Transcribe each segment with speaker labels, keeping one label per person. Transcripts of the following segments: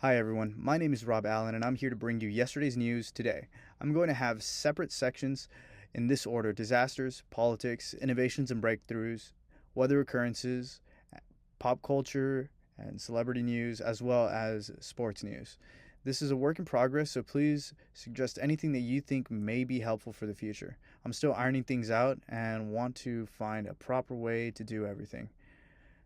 Speaker 1: Hi everyone, my name is Rob Allan and I'm here to bring you yesterday's news today. I'm going to have separate sections in this order: disasters, politics, innovations and breakthroughs, weather occurrences, pop culture, and celebrity news, as well as sports news. This is a work in progress, so please suggest anything that you think may be helpful for the future. I'm still ironing things out and want to find a proper way to do everything.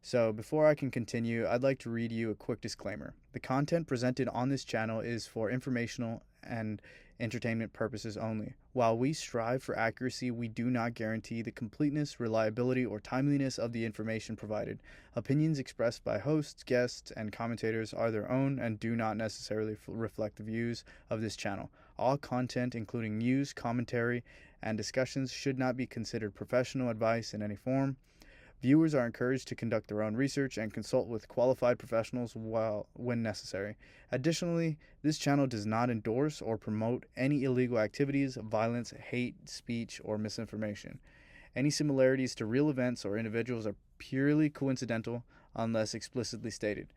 Speaker 1: So, before I can continue, I'd like to read you a quick disclaimer. The content presented on this channel is for informational and entertainment purposes only. While we strive for accuracy, we do not guarantee the completeness, reliability, or timeliness of the information provided. Opinions expressed by hosts, guests, and commentators are their own and do not necessarily reflect the views of this channel. All content, including news, commentary, and discussions, should not be considered professional advice in any form. Viewers are encouraged to conduct their own research and consult with qualified professionals when necessary. Additionally, this channel does not endorse or promote any illegal activities, violence, hate speech, or misinformation. Any similarities to real events or individuals are purely coincidental unless explicitly stated.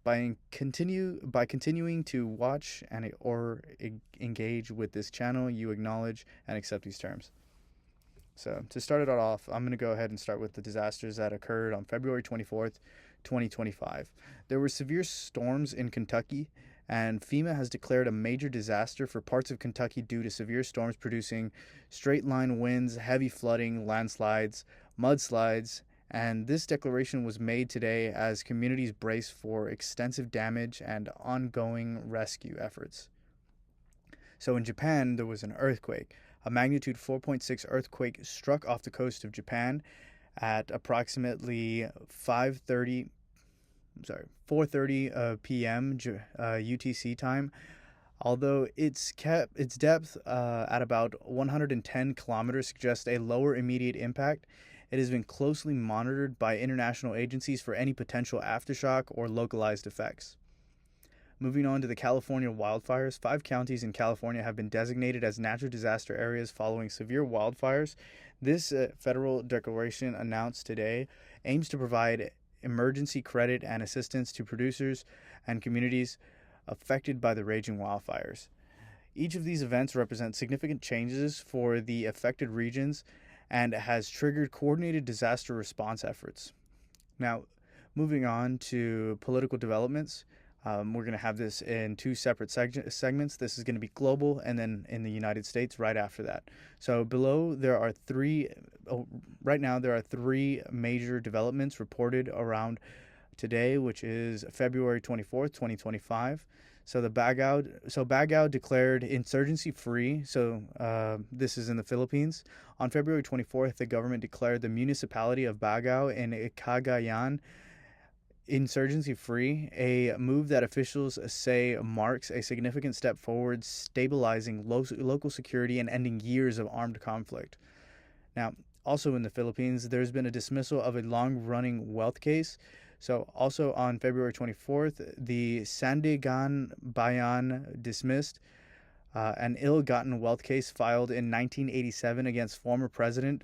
Speaker 1: By continuing to watch or engage with this channel, you acknowledge and accept these terms. So, to start it all off, I'm going to go ahead and start with the disasters that occurred on February 24th, 2025. There were severe storms in Kentucky, and FEMA has declared a major disaster for parts of Kentucky due to severe storms producing straight line winds, heavy flooding, landslides, mudslides, and this declaration was made today as communities brace for extensive damage and ongoing rescue efforts. So in Japan, there was an earthquake. A magnitude 4.6 earthquake struck off the coast of Japan at approximately 4:30 p.m. UTC time. Although its depth at about 110 kilometers suggests a lower immediate impact, it has been closely monitored by international agencies for any potential aftershock or localized effects. Moving on to the California wildfires, 5 counties in California have been designated as natural disaster areas following severe wildfires. This federal declaration announced today aims to provide emergency credit and assistance to producers and communities affected by the raging wildfires. Each of these events represent significant changes for the affected regions and has triggered coordinated disaster response efforts. Now, moving on to political developments. We're going to have this in two separate segments. This is going to be global and then in the United States right after that. So below there are right now there are three major developments reported around today, which is February 24th, 2025. So Bagao declared insurgency free. So this is in the Philippines. On February 24th, the government declared the municipality of Bagao in Cagayan insurgency free, a move that officials say marks a significant step forward, stabilizing local security and ending years of armed conflict. Now, also in the Philippines, there's been a dismissal of a long-running wealth case. So, also on February 24th, the Sandigan Bayan dismissed an ill-gotten wealth case filed in 1987 against former President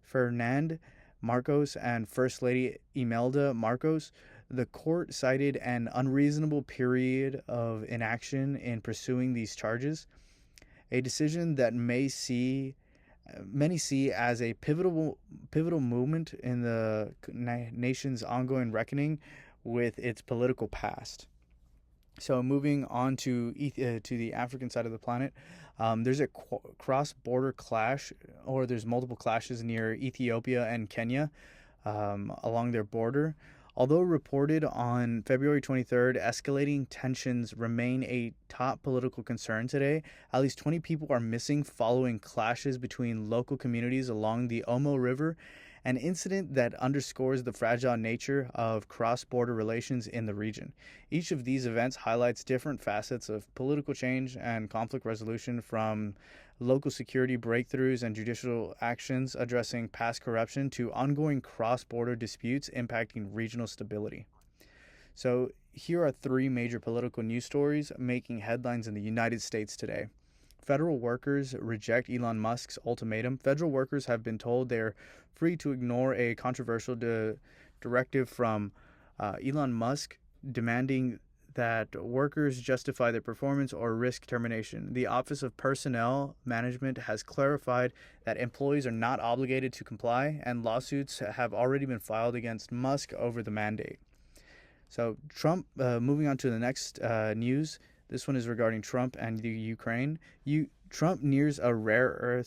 Speaker 1: Fernand Marcos and First Lady Imelda Marcos. The court cited an unreasonable period of inaction in pursuing these charges, a decision that many see as a pivotal movement in the nation's ongoing reckoning with its political past. So moving on to the African side of the planet, there's a cross-border clash, or there's multiple clashes near Ethiopia and Kenya along their border. Although reported on February 23rd, escalating tensions remain a top political concern today. At least 20 people are missing following clashes between local communities along the Omo River, an incident that underscores the fragile nature of cross-border relations in the region. Each of these events highlights different facets of political change and conflict resolution, from local security breakthroughs and judicial actions addressing past corruption to ongoing cross-border disputes impacting regional stability. So here are three major political news stories making headlines in the United States today. Federal workers reject Elon Musk's ultimatum. Federal workers have been told they're free to ignore a controversial directive from Elon Musk demanding that workers justify their performance or risk termination. The Office of Personnel Management has clarified that employees are not obligated to comply, and lawsuits have already been filed against Musk over the mandate. So Trump, moving on to the next news. This one is regarding Trump and the Ukraine. Trump nears a rare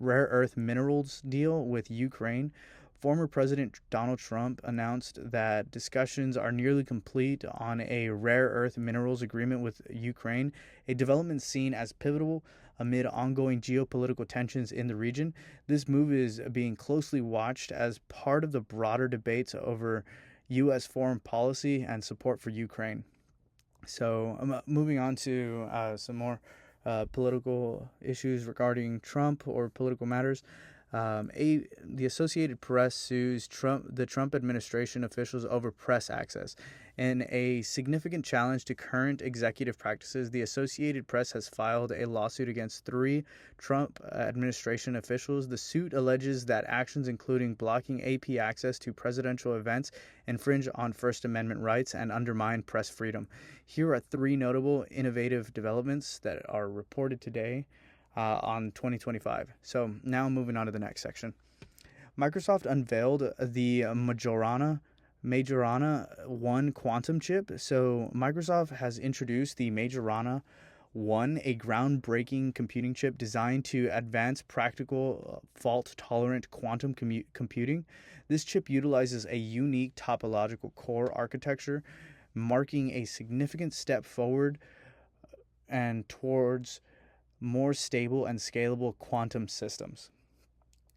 Speaker 1: earth minerals deal with Ukraine. Former President Donald Trump announced that discussions are nearly complete on a rare earth minerals agreement with Ukraine, a development seen as pivotal amid ongoing geopolitical tensions in the region. This move is being closely watched as part of the broader debates over U.S. foreign policy and support for Ukraine. So, moving on to some more political issues regarding Trump or political matters. The Associated Press sues the Trump administration officials over press access. In a significant challenge to current executive practices, the Associated Press has filed a lawsuit against 3 Trump administration officials. The suit alleges that actions including blocking AP access to presidential events infringe on First Amendment rights and undermine press freedom. Here are 3 notable innovative developments that are reported today on 2025. So now moving on to the next section. Microsoft unveiled the Majorana 1 quantum chip. So Microsoft has introduced the Majorana 1, a groundbreaking computing chip designed to advance practical, fault-tolerant quantum computing. This chip utilizes a unique topological core architecture, marking a significant step forward and towards more stable and scalable quantum systems.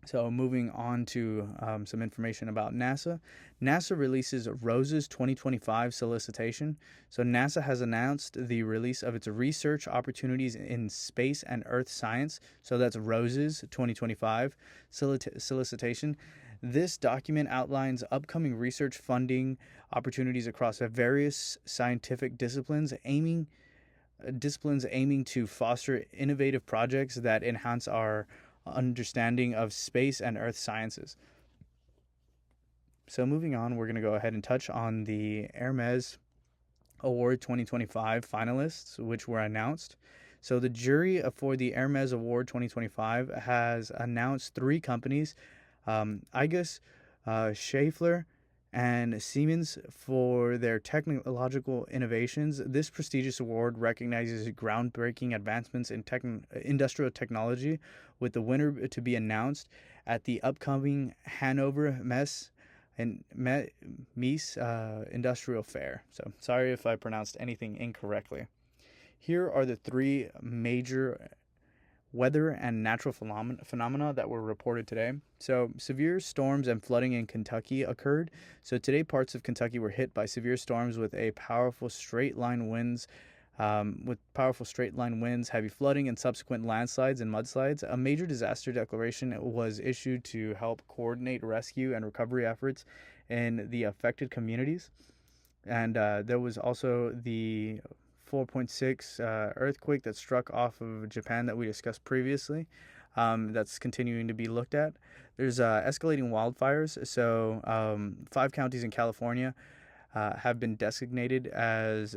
Speaker 1: So moving on to some information about NASA. NASA releases ROSE's 2025 solicitation. So NASA has announced the release of its research opportunities in space and earth science. So that's ROSE's 2025 solicitation. This document outlines upcoming research funding opportunities across various scientific disciplines aiming to foster innovative projects that enhance our understanding of space and earth sciences. So moving on, we're going to go ahead and touch on the Hermes Award 2025 finalists, which were announced. So the jury for the Hermes Award 2025 has announced 3 companies, Aegis, Schaeffler, and Siemens for their technological innovations. This prestigious award recognizes groundbreaking advancements in industrial technology, with the winner to be announced at the upcoming Hanover Messe Industrial Fair. So sorry if I pronounced anything incorrectly. Here are the 3 major weather and natural phenomena that were reported today. So severe storms and flooding in Kentucky occurred. So today parts of Kentucky were hit by severe storms with powerful straight line winds, heavy flooding, and subsequent landslides and mudslides. A major disaster declaration was issued to help coordinate rescue and recovery efforts in the affected communities. And there was also the 4.6 earthquake that struck off of Japan that we discussed previously. That's continuing to be looked at. There's escalating wildfires. So 5 counties in California have been designated as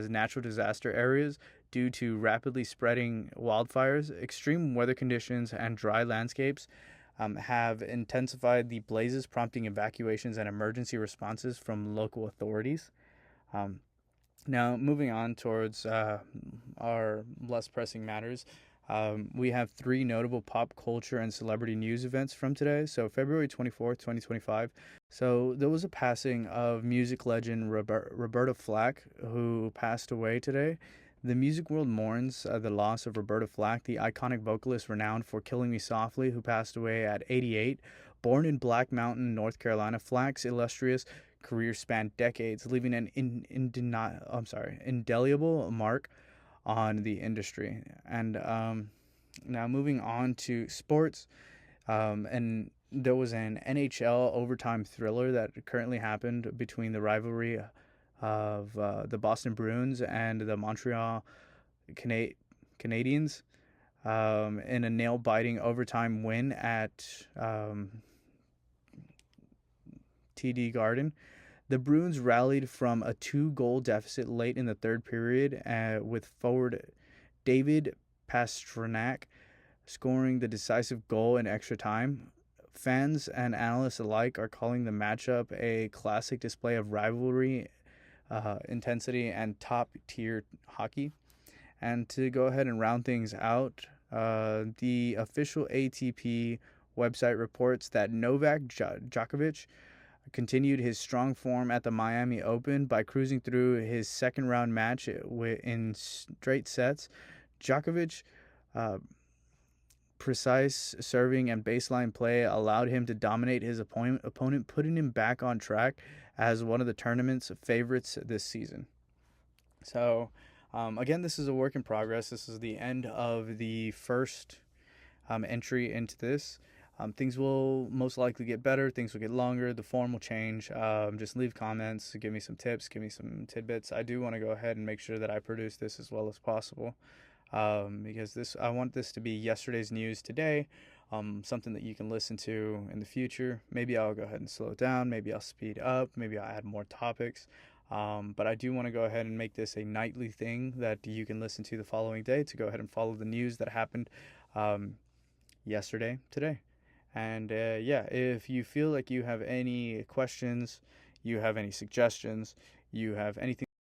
Speaker 1: natural disaster areas due to rapidly spreading wildfires. Extreme weather conditions and dry landscapes have intensified the blazes, prompting evacuations and emergency responses from local authorities. Now, moving on towards our less pressing matters, we have 3 notable pop culture and celebrity news events from today. So February 24th, 2025. So there was a passing of music legend Roberta Flack, who passed away today. The music world mourns the loss of Roberta Flack, the iconic vocalist renowned for Killing Me Softly, who passed away at 88. Born in Black Mountain, North Carolina, Flack's illustrious career spanned decades, leaving an indelible mark on the industry. And now moving on to sports, and there was an NHL overtime thriller that currently happened between the rivalry of the Boston Bruins and the Montreal Canadiens in a nail-biting overtime win at TD Garden. The Bruins rallied from a 2-goal deficit late in the third period with forward David Pastrnak scoring the decisive goal in extra time. Fans and analysts alike are calling the matchup a classic display of rivalry, intensity, and top tier hockey. And to go ahead and round things out, the official ATP website reports that Novak Djokovic continued his strong form at the Miami Open by cruising through his second round match in straight sets. Djokovic, uh, precise serving and baseline play allowed him to dominate his opponent, putting him back on track as one of the tournament's favorites this season. So, again, this is a work in progress. This is the end of the first entry into this. Things will most likely get better. Things will get longer. The form will change. Just leave comments. Give me some tips. Give me some tidbits. I do want to go ahead and make sure that I produce this as well as possible, because I want this to be yesterday's news today. Something that you can listen to in the future. Maybe I'll go ahead and slow it down. Maybe I'll speed up. Maybe I'll add more topics. But I do want to go ahead and make this a nightly thing that you can listen to the following day to go ahead and follow the news that happened yesterday, today. And yeah, if you feel like you have any questions, you have any suggestions, you have anything